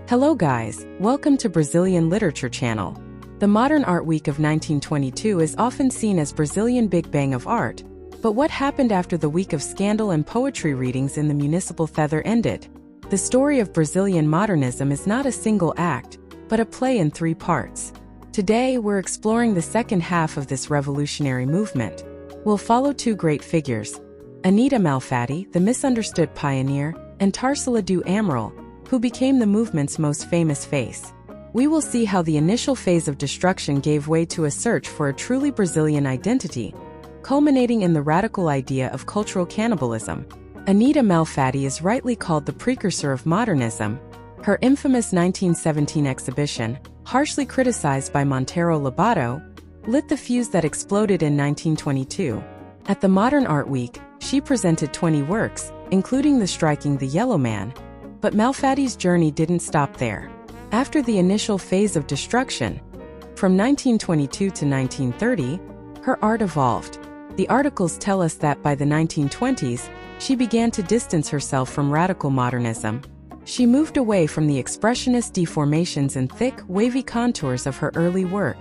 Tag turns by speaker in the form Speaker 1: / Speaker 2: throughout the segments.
Speaker 1: Hello guys, welcome to Brazilian Literature Channel. The Modern Art Week of 1922 is often seen as Brazilian Big Bang of art, but what happened after the week of scandal and poetry readings in the Municipal Theatre ended? The story of Brazilian modernism is not a single act, but a play in 3 parts. Today we're exploring the second half of this revolutionary movement. We'll follow 2 great figures, Anita Malfatti, the misunderstood pioneer, and Tarsila do Amaral, who became the movement's most famous face. We will see how the initial phase of destruction gave way to a search for a truly Brazilian identity, culminating in the radical idea of cultural cannibalism. Anita Malfatti is rightly called the precursor of modernism. Her infamous 1917 exhibition, harshly criticized by Monteiro Lobato, lit the fuse that exploded in 1922. At the Modern Art Week, she presented 20 works, including the striking The Yellow Man. But Malfatti's journey didn't stop there. After the initial phase of destruction, from 1922 to 1930, her art evolved. The articles tell us that by the 1920s, she began to distance herself from radical modernism. She moved away from the expressionist deformations and thick, wavy contours of her early work.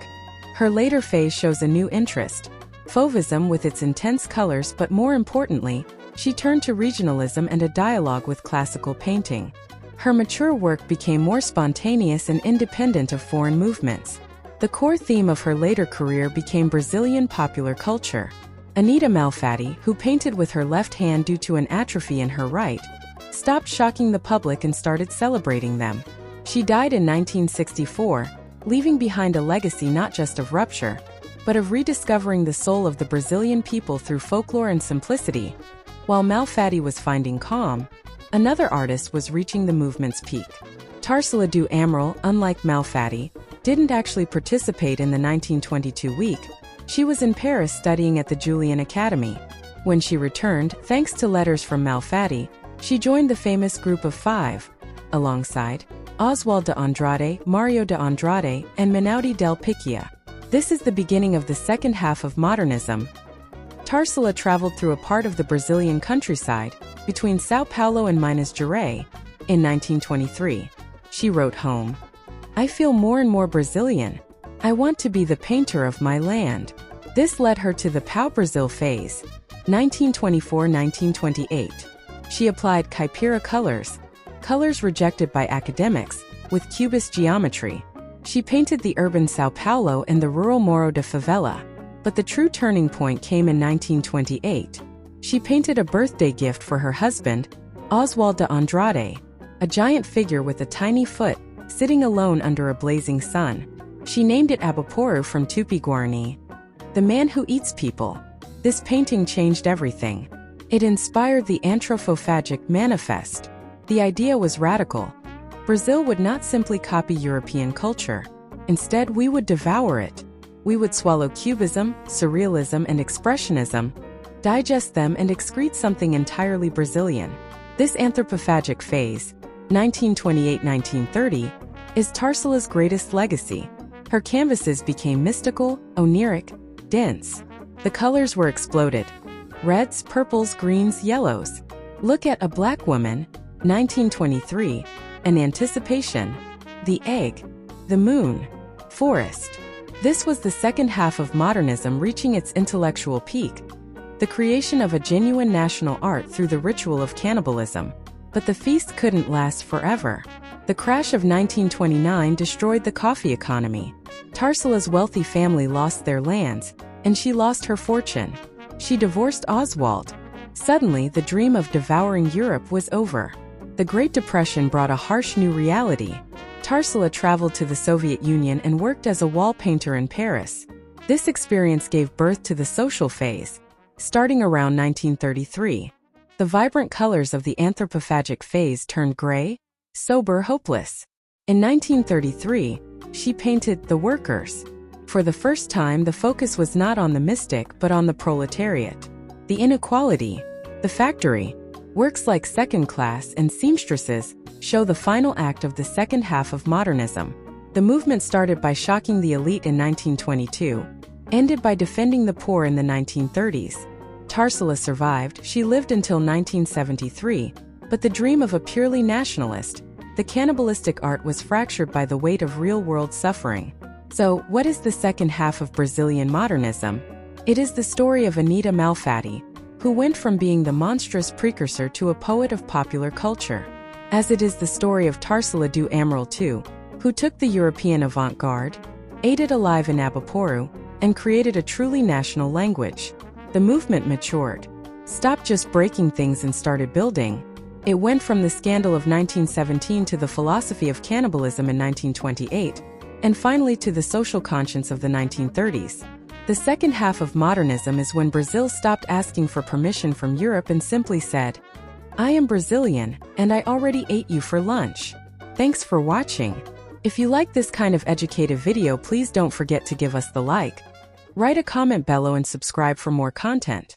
Speaker 1: Her later phase shows a new interest, fauvism with its intense colors, but more importantly, she turned to regionalism and a dialogue with classical painting. Her mature work became more spontaneous and independent of foreign movements. The core theme of her later career became Brazilian popular culture. Anita Malfatti, who painted with her left hand due to an atrophy in her right, stopped shocking the public and started celebrating them. She died in 1964, leaving behind a legacy not just of rupture, but of rediscovering the soul of the Brazilian people through folklore and simplicity. While Malfatti was finding calm, another artist was reaching the movement's peak. Tarsila do Amaral, unlike Malfatti, didn't actually participate in the 1922 week. She was in Paris studying at the Julian Academy. When she returned, thanks to letters from Malfatti, she joined the famous Group of 5, alongside Oswald de Andrade, Mario de Andrade, and Menotti del Picchia. This is the beginning of the second half of modernism. Tarsila traveled through a part of the Brazilian countryside, between São Paulo and Minas Gerais, in 1923. She wrote home, "I feel more and more Brazilian. I want to be the painter of my land." This led her to the Pau-Brasil phase, 1924–1928. She applied caipira colors rejected by academics, with cubist geometry. She painted the urban São Paulo and the rural Morro de Favela. But the true turning point came in 1928. She painted a birthday gift for her husband, Oswald de Andrade, a giant figure with a tiny foot, sitting alone under a blazing sun. She named it Abaporu from Tupi-Guarani, the man who eats people. This painting changed everything. It inspired the Anthropophagic Manifest. The idea was radical. Brazil would not simply copy European culture. Instead, we would devour it. We would swallow cubism, surrealism, and expressionism, digest them and excrete something entirely Brazilian. This anthropophagic phase, 1928–1930, is Tarsila's greatest legacy. Her canvases became mystical, oniric, dense. The colors were exploded. Reds, purples, greens, yellows. Look at A Black Woman, 1923, An Anticipation, The Egg, The Moon, Forest. This was the second half of modernism reaching its intellectual peak, the creation of a genuine national art through the ritual of cannibalism. But the feast couldn't last forever. The crash of 1929 destroyed the coffee economy. Tarsila's wealthy family lost their lands, and she lost her fortune. She divorced Oswald. Suddenly, the dream of devouring Europe was over. The Great Depression brought a harsh new reality. Tarsila traveled to the Soviet Union and worked as a wall painter in Paris. This experience gave birth to the social phase, starting around 1933. The vibrant colors of the anthropophagic phase turned gray, sober, hopeless. In 1933, she painted The Workers. For the first time, the focus was not on the mystic but on the proletariat, the inequality, the factory. Works like Second Class and Seamstresses show the final act of the second half of modernism. The movement started by shocking the elite in 1922, ended by defending the poor in the 1930s. Tarsila survived. She lived until 1973, but the dream of a purely nationalist, the cannibalistic art was fractured by the weight of real-world suffering. So, what is the second half of Brazilian modernism? It is the story of Anita Malfatti, who went from being the monstrous precursor to a poet of popular culture. As it is the story of Tarsila do Amaral too, who took the European avant-garde, ate it alive in Abaporu, and created a truly national language. The movement matured, stopped just breaking things and started building. It went from the scandal of 1917 to the philosophy of cannibalism in 1928, and finally to the social conscience of the 1930s. The second half of modernism is when Brazil stopped asking for permission from Europe and simply said, "I am Brazilian, and I already ate you for lunch." Thanks for watching. If you like this kind of educative video, please don't forget to give us the like. Write a comment below and subscribe for more content.